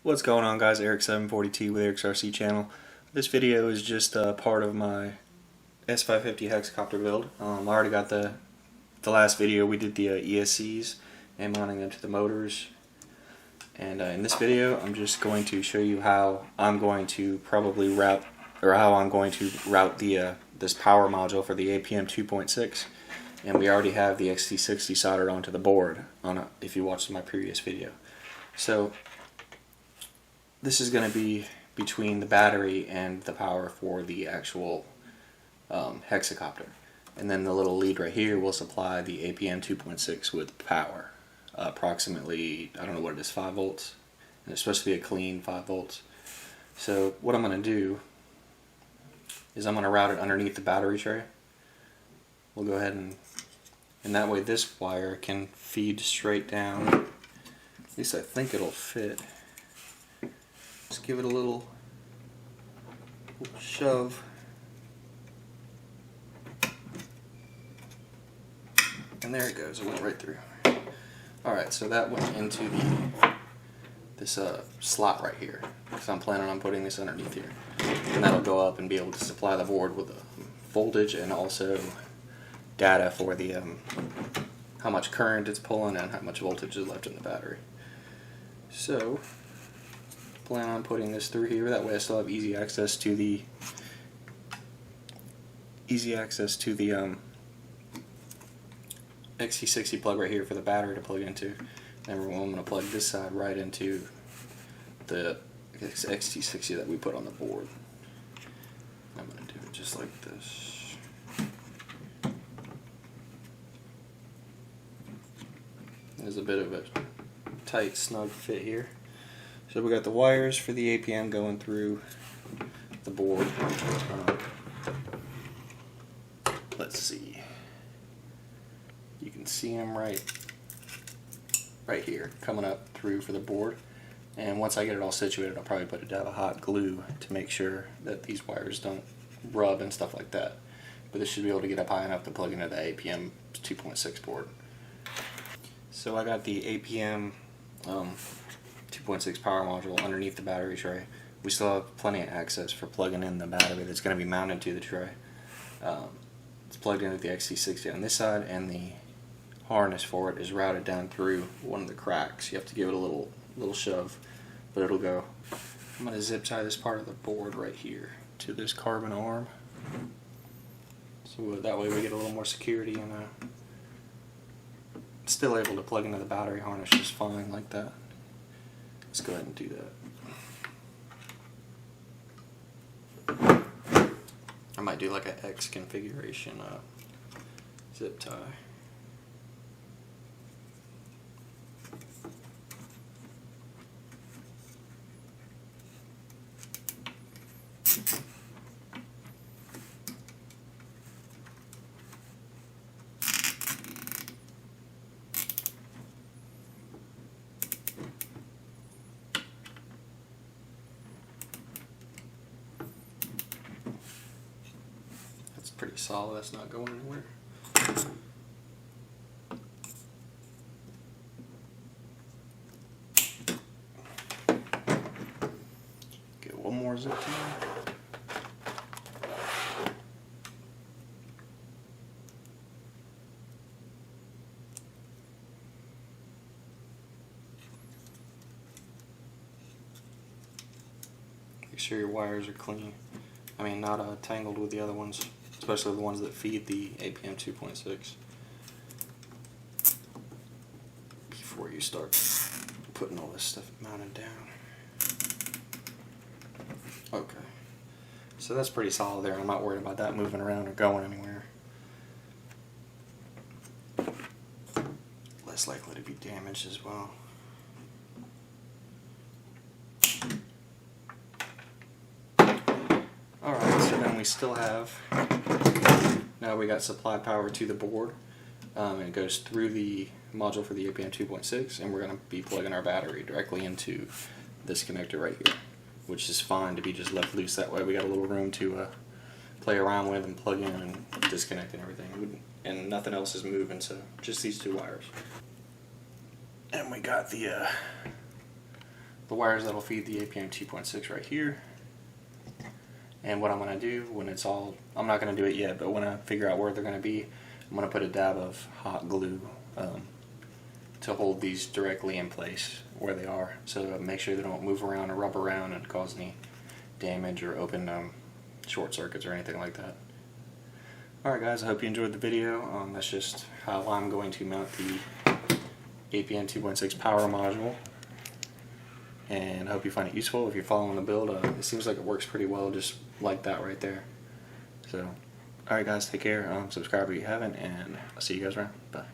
What's going on, guys? Eric 742 with Eric's RC channel. This video is just part of my S550 Hexacopter build. I already got the last video. We did the ESCs and mounting them to the motors. And in this video, I'm just going to show you how I'm going to route the this power module for the APM 2.6. And we already have the XT60 soldered onto the board if you watched my previous video. So this is going to be between the battery and the power for the actual Hexacopter. And then the little lead right here will supply the APM 2.6 with power. Approximately, I don't know what it is, 5 volts. And it's supposed to be a clean 5 volts. So what I'm going to do is I'm going to route it underneath the battery tray. We'll go ahead and that way this wire can feed straight down. At least I think it'll fit. Just give it a little shove. And there it goes, it went right through. Alright, so that went into this slot right here. So I'm planning on putting this underneath here. And that'll go up and be able to supply the board with voltage and also data for the how much current it's pulling and how much voltage is left in the battery. So plan on putting this through here. That way I still have easy access to the XT60 plug right here for the battery to plug into. And I'm going to plug this side right into the XT60 that we put on the board. I'm going to do it just like this. There's a bit of a tight, snug fit here. So we got the wires for the APM going through the board. Let's see. You can see them right here coming up through for the board. And once I get it all situated, I'll probably put a dab of hot glue to make sure that these wires don't rub and stuff like that. But this should be able to get up high enough to plug into the APM 2.6 board. So I got the APM 2.6 power module underneath the battery tray. We still have plenty of access for plugging in the battery that's going to be mounted to the tray. It's plugged in with the XT60 on this side, and the harness for it is routed down through one of the cracks. You have to give it a little shove, but it'll go. I'm going to zip tie this part of the board right here to this carbon arm, so that way we get a little more security and still able to plug into the battery harness just fine like that. Let's go ahead and do that. I might do like an X configuration zip tie. Pretty solid, that's not going anywhere. Get one more zip tie. Make sure your wires are clean. I mean, not tangled with the other ones, especially the ones that feed the APM 2.6, before you start putting all this stuff mounted down. Okay, so that's pretty solid there. I'm not worried about that moving around or going anywhere. Less likely to be damaged as well. Alright, so then we still have, now we got supply power to the board. It goes through the module for the APM 2.6, and we're going to be plugging our battery directly into this connector right here, which is fine to be just left loose. That way we got a little room to play around with and plug in and disconnect and everything. And nothing else is moving, so just these two wires. And we got the the wires that'll feed the APM 2.6 right here. And what I'm going to do when it's all, I'm not going to do it yet, but when I figure out where they're going to be, I'm going to put a dab of hot glue to hold these directly in place where they are, so to make sure they don't move around or rub around and cause any damage or open short circuits or anything like that. Alright guys, I hope you enjoyed the video. That's just how I'm going to mount the APM 2.6 power module, and I hope you find it useful. If you're following the build, it seems like it works pretty well just like that right there. So alright guys, take care, subscribe if you haven't, and I'll see you guys around. Bye.